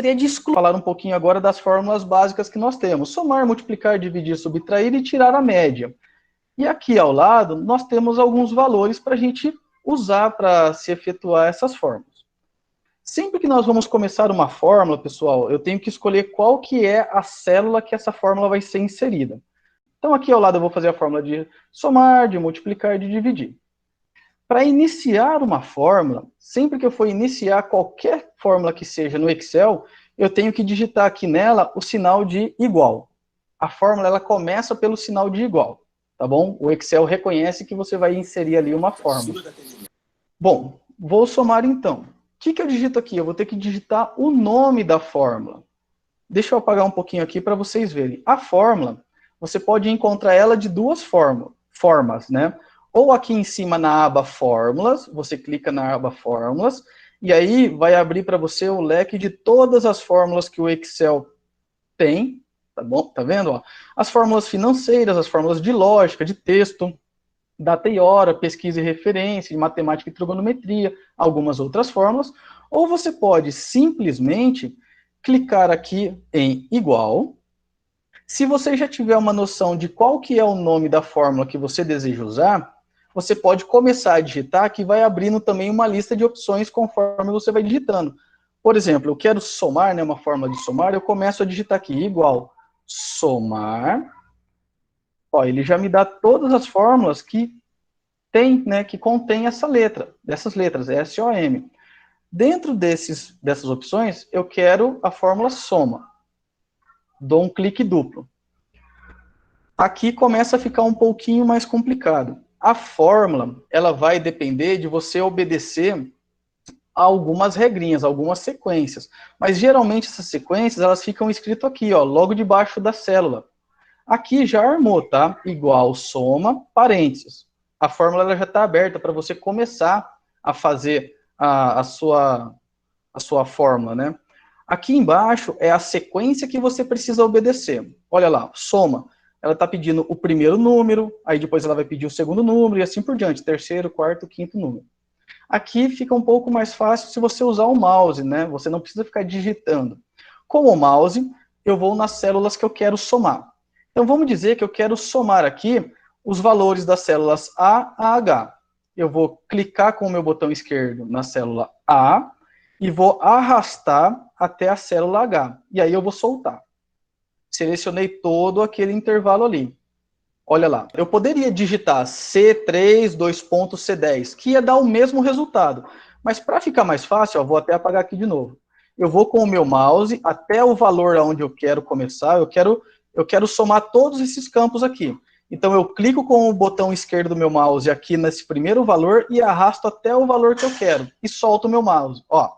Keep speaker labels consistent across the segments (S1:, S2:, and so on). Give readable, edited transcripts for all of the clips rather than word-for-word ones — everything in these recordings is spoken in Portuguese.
S1: Gostaria de falar um pouquinho agora das fórmulas básicas que nós temos. Somar, multiplicar, dividir, subtrair e tirar a média. E aqui ao lado, nós temos alguns valores para a gente usar para se efetuar essas fórmulas. Sempre que nós vamos começar uma fórmula, pessoal, eu tenho que escolher qual que é a célula que essa fórmula vai ser inserida. Então, aqui ao lado eu vou fazer a fórmula de somar, de multiplicar e de dividir. Para iniciar uma fórmula, sempre que eu for iniciar qualquer fórmula que seja no Excel, eu tenho que digitar aqui nela o sinal de igual. A fórmula ela começa pelo sinal de igual, tá bom? O Excel reconhece que você vai inserir ali uma fórmula. Bom, vou somar então. O que eu digito aqui? Eu vou ter que digitar o nome da fórmula. Deixa eu apagar um pouquinho aqui para vocês verem. A fórmula, você pode encontrar ela de duas formas, né? Ou aqui em cima na aba Fórmulas, você clica na aba Fórmulas, e aí vai abrir para você o leque de todas as fórmulas que o Excel tem, tá bom? Tá vendo? Ó? As fórmulas financeiras, as fórmulas de lógica, de texto, data e hora, pesquisa e referência, de matemática e trigonometria, algumas outras fórmulas, ou você pode simplesmente clicar aqui em igual. Se você já tiver uma noção de qual que é o nome da fórmula que você deseja usar, você pode começar a digitar, que vai abrindo também uma lista de opções conforme você vai digitando. Por exemplo, eu quero somar, né, uma fórmula de somar, eu começo a digitar aqui, igual, somar. Ó, ele já me dá todas as fórmulas que tem, né, que contém essa letra, dessas letras, SOM. Dentro dessas opções, eu quero a fórmula soma. Dou um clique duplo. Aqui começa a ficar um pouquinho mais complicado. A fórmula, ela vai depender de você obedecer a algumas regrinhas, algumas sequências. Mas geralmente essas sequências, elas ficam escritas aqui, ó, logo debaixo da célula. Aqui já armou, tá? Igual, soma, parênteses. A fórmula ela já está aberta para você começar a fazer a sua fórmula, né? Aqui embaixo é a sequência que você precisa obedecer. Olha lá, soma. Ela está pedindo o primeiro número, aí depois ela vai pedir o segundo número, e assim por diante, terceiro, quarto, quinto número. Aqui fica um pouco mais fácil se você usar o mouse, né? Você não precisa ficar digitando. Com o mouse, eu vou nas células que eu quero somar. Então, vamos dizer que eu quero somar aqui os valores das células A a H. Eu vou clicar com o meu botão esquerdo na célula A e vou arrastar até a célula H. E aí eu vou soltar. Selecionei todo aquele intervalo ali. Olha lá, eu poderia digitar C3, C10, que ia dar o mesmo resultado. Mas para ficar mais fácil, ó, vou até apagar aqui de novo. Eu vou com o meu mouse até o valor onde eu quero começar, eu quero somar todos esses campos aqui. Então eu clico com o botão esquerdo do meu mouse aqui nesse primeiro valor e arrasto até o valor que eu quero. E solto o meu mouse. Ó,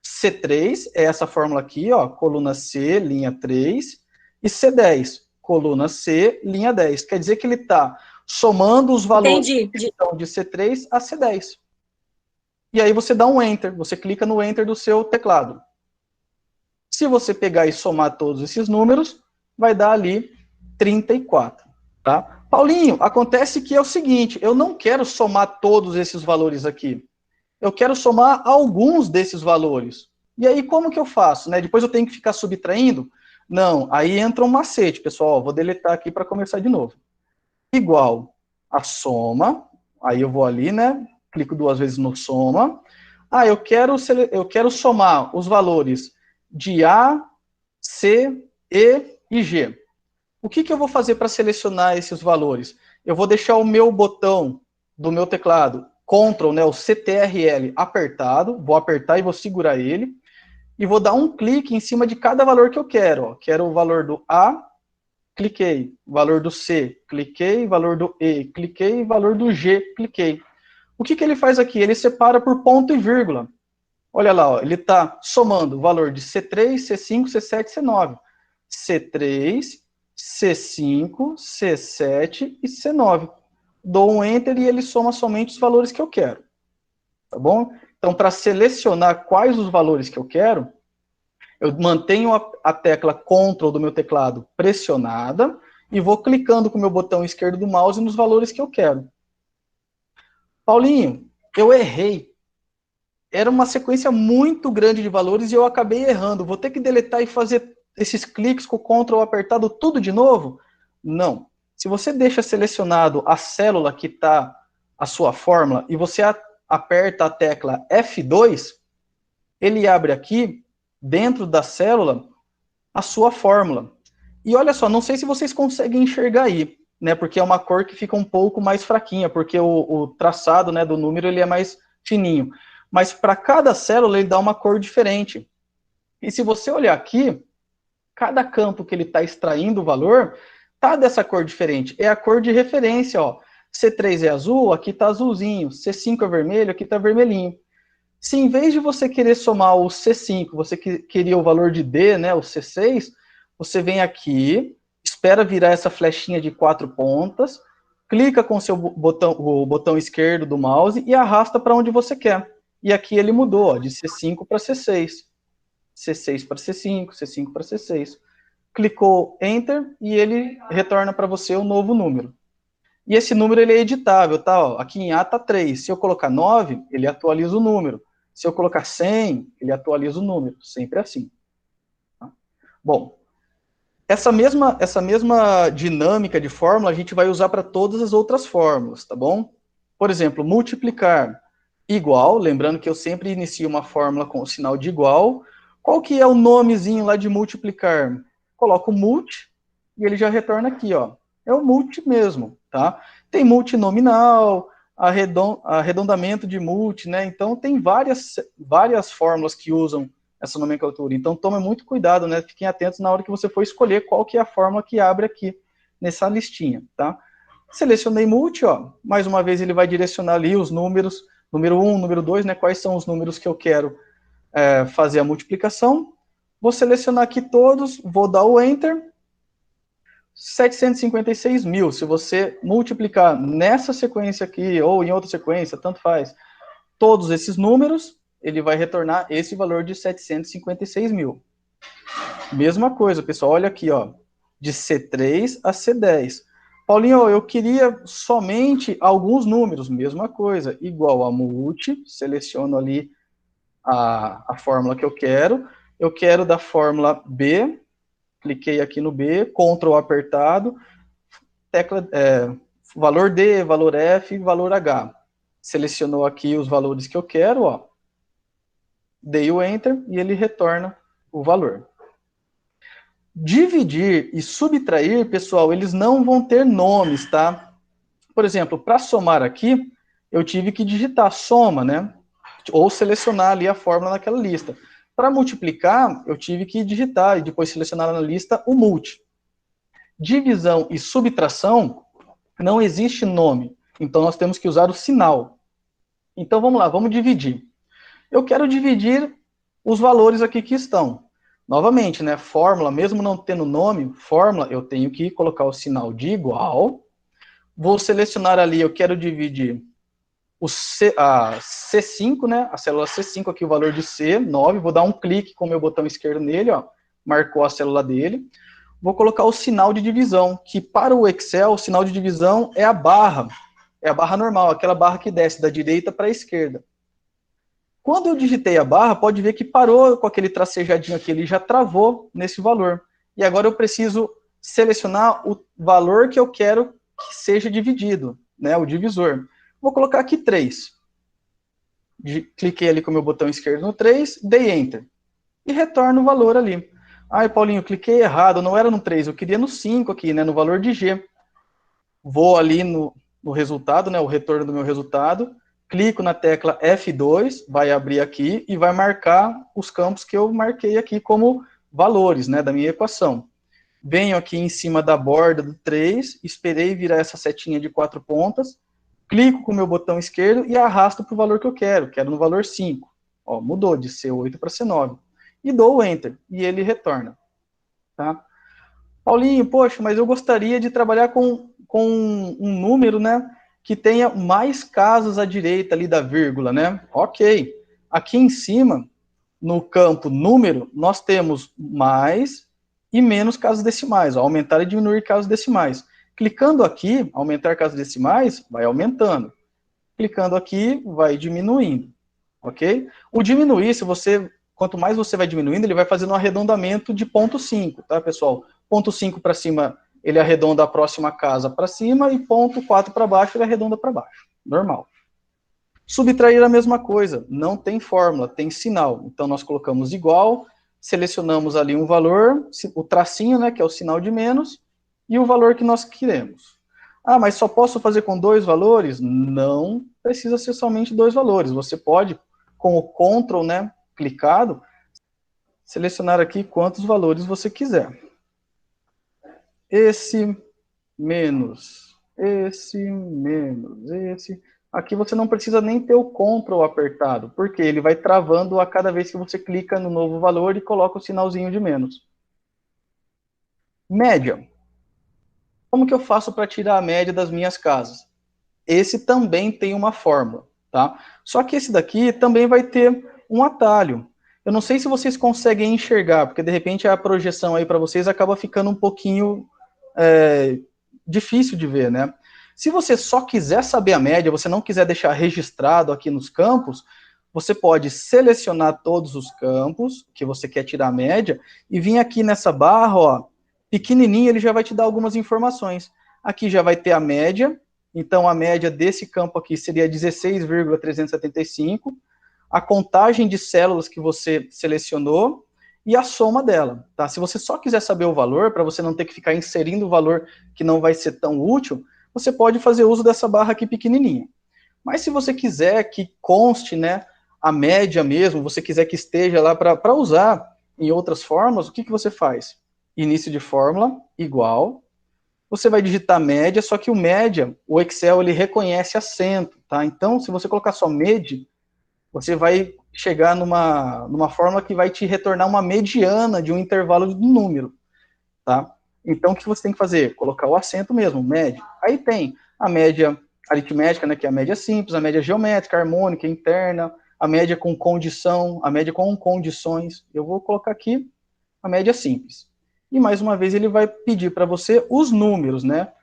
S1: C3 é essa fórmula aqui, ó, coluna C, linha 3, e C10, coluna C, linha 10. Quer dizer que ele está somando os valores de C3 a C10. E aí você dá um Enter, você clica no Enter do seu teclado. Se você pegar e somar todos esses números, vai dar ali 34, tá? Paulinho, acontece que é o seguinte, eu não quero somar todos esses valores aqui. Eu quero somar alguns desses valores. E aí, como que eu faço? Né? Depois eu tenho que ficar subtraindo? Não, aí entra um macete, pessoal. Vou deletar aqui para começar de novo. Igual a soma, aí eu vou ali, né? Clico duas vezes no soma. Ah, eu quero somar os valores de A, C, E e G. O que eu vou fazer para selecionar esses valores? Eu vou deixar o meu botão do meu teclado, Ctrl, né, o CTRL apertado, vou apertar e vou segurar ele, e vou dar um clique em cima de cada valor que eu quero. Ó. Quero o valor do A, cliquei. Valor do C, cliquei. Valor do E, cliquei. Valor do G, cliquei. O que ele faz aqui? Ele separa por ponto e vírgula. Olha lá, ó, ele está somando o valor de C3, C5, C7, C9. C3, C5, C7 e C9. Dou um Enter e ele soma somente os valores que eu quero. Tá bom? Então, para selecionar quais os valores que eu quero, eu mantenho a tecla Ctrl do meu teclado pressionada e vou clicando com o meu botão esquerdo do mouse nos valores que eu quero. Paulinho, eu errei. era uma sequência muito grande de valores e eu acabei errando. Vou ter que deletar e fazer esses cliques com o Ctrl apertado tudo de novo? Não. Se você deixa selecionado a célula que está a sua fórmula e você aperta a tecla F2, ele abre aqui, dentro da célula, a sua fórmula. E olha só, não sei se vocês conseguem enxergar aí, né, porque é uma cor que fica um pouco mais fraquinha, porque o traçado, né, do número ele é mais fininho. Mas para cada célula ele dá uma cor diferente. E se você olhar aqui, cada campo que ele está extraindo o valor tá dessa cor diferente. É a cor de referência, ó. C3 é azul, aqui está azulzinho. C5 é vermelho, aqui está vermelhinho. Se em vez de você querer somar o C5, você queria o valor de D, né, o C6, você vem aqui, espera virar essa flechinha de 4 pontas, clica com o botão esquerdo do mouse e arrasta para onde você quer. E aqui ele mudou, ó, de C5 para C6. C6 para C5, C5 para C6. Clicou Enter e ele retorna para você o novo número. E esse número ele é editável, tá? Ó, aqui em A está 3. Se eu colocar 9, ele atualiza o número. Se eu colocar 100, ele atualiza o número. Sempre assim. Tá? Bom, essa mesma dinâmica de fórmula a gente vai usar para todas as outras fórmulas, tá bom? Por exemplo, multiplicar igual, lembrando que eu sempre inicio uma fórmula com o sinal de igual. Qual que é o nomezinho lá de multiplicar? Coloco multi e ele já retorna aqui, ó. É o multi mesmo, tá? Tem multinominal, arredondamento de multi, né? Então tem várias fórmulas que usam essa nomenclatura. Então tome muito cuidado, né? Fiquem atentos na hora que você for escolher qual que é a fórmula que abre aqui nessa listinha, tá? Selecionei multi, ó. Mais uma vez ele vai direcionar ali os números, número 1, número 2, né? Quais são os números que eu quero fazer a multiplicação. Vou selecionar aqui todos, vou dar o Enter. 756 mil. Se você multiplicar nessa sequência aqui, ou em outra sequência, tanto faz, todos esses números, ele vai retornar esse valor de 756 mil. Mesma coisa, pessoal, olha aqui, ó, de C3 a C10. Paulinho, eu queria somente alguns números, mesma coisa, igual a multi, seleciono ali a fórmula que eu quero da fórmula B, cliquei aqui no B, Ctrl apertado, tecla, valor D, valor F, valor H. Selecionou aqui os valores que eu quero, ó, dei o Enter e ele retorna o valor. Dividir e subtrair, pessoal, eles não vão ter nomes, tá? Por exemplo, para somar aqui, eu tive que digitar soma, né? Ou selecionar ali a fórmula naquela lista. Para multiplicar, eu tive que digitar e depois selecionar na lista o multi. Divisão e subtração, não existe nome. Então, nós temos que usar o sinal. Então, vamos lá, vamos dividir. Eu quero dividir os valores aqui que estão. Novamente, né, fórmula, mesmo não tendo nome, fórmula, eu tenho que colocar o sinal de igual. Vou selecionar ali, eu quero dividir a C5, né, a célula C5 aqui, o valor de C, 9, vou dar um clique com o meu botão esquerdo nele, ó, marcou a célula dele. Vou colocar o sinal de divisão, que para o Excel, o sinal de divisão é a barra normal, aquela barra que desce da direita para a esquerda. Quando eu digitei a barra, pode ver que parou com aquele tracejadinho aqui, ele já travou nesse valor. E agora eu preciso selecionar o valor que eu quero que seja dividido, né, o divisor. Vou colocar aqui 3. Cliquei ali com o meu botão esquerdo no 3, dei Enter. E retorno o valor ali. Ai, Paulinho, cliquei errado, não era no 3, eu queria no 5 aqui, né, no valor de G. Vou ali no resultado, né, o retorno do meu resultado, clico na tecla F2, vai abrir aqui e vai marcar os campos que eu marquei aqui como valores, né, da minha equação. Venho aqui em cima da borda do 3, esperei virar essa setinha de 4 pontas, clico com o meu botão esquerdo e arrasto para o valor que eu quero no valor 5. Ó, mudou de C8 para C9. E dou o Enter, e ele retorna. Tá? Paulinho, poxa, mas eu gostaria de trabalhar com um número, né, que tenha mais casas à direita ali da vírgula, né? Ok. Aqui em cima, no campo número, nós temos mais e menos casas decimais, ó, aumentar e diminuir casas decimais. Clicando aqui, aumentar casas decimais, vai aumentando. Clicando aqui, vai diminuindo. ok? O diminuir, quanto mais você vai diminuindo, ele vai fazendo um arredondamento de 0,5, tá, pessoal? 0,5 para cima, ele arredonda a próxima casa para cima, e 0,4 para baixo, ele arredonda para baixo. Normal. Subtrair a mesma coisa, não tem fórmula, tem sinal. Então, nós colocamos igual, selecionamos ali um valor, o tracinho, né, que é o sinal de menos, e o valor que nós queremos. Ah, mas só posso fazer com 2 valores? Não precisa ser somente 2 valores. Você pode, com o Ctrl, né, clicado, selecionar aqui quantos valores você quiser. Esse menos esse. Aqui você não precisa nem ter o Ctrl apertado, porque ele vai travando a cada vez que você clica no novo valor e coloca o sinalzinho de menos. Média. Como que eu faço para tirar a média das minhas casas? Esse também tem uma fórmula, tá? Só que esse daqui também vai ter um atalho. Eu não sei se vocês conseguem enxergar, porque de repente a projeção aí para vocês acaba ficando um pouquinho difícil de ver, né? Se você só quiser saber a média, você não quiser deixar registrado aqui nos campos, você pode selecionar todos os campos que você quer tirar a média e vir aqui nessa barra, ó, pequenininho, ele já vai te dar algumas informações. Aqui já vai ter a média, então a média desse campo aqui seria 16,375, a contagem de células que você selecionou e a soma dela, tá? Se você só quiser saber o valor, para você não ter que ficar inserindo o valor que não vai ser tão útil, você pode fazer uso dessa barra aqui pequenininha. Mas se você quiser que conste, né, a média mesmo, você quiser que esteja lá para usar em outras formas, o que você faz? Início de fórmula, igual. Você vai digitar média, só que o média, o Excel, ele reconhece acento, tá? Então, se você colocar só med, você vai chegar numa fórmula que vai te retornar uma mediana de um intervalo de número, tá? Então, o que você tem que fazer? Colocar o acento mesmo, média. Aí tem a média aritmética, né, que é a média simples, a média geométrica, harmônica, interna, a média com condição, a média com condições. Eu vou colocar aqui a média simples. E, mais uma vez, ele vai pedir para você os números, né?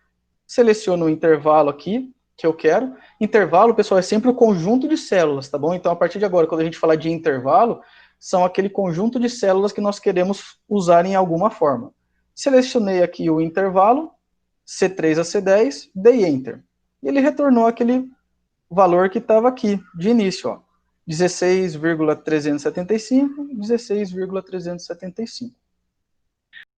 S1: Seleciono o intervalo aqui, que eu quero. Intervalo, pessoal, é sempre o conjunto de células, tá bom? Então, a partir de agora, quando a gente falar de intervalo, são aquele conjunto de células que nós queremos usar em alguma forma. Selecionei aqui o intervalo, C3 a C10, dei Enter. E ele retornou aquele valor que estava aqui, de início, ó. 16,375, 16,375.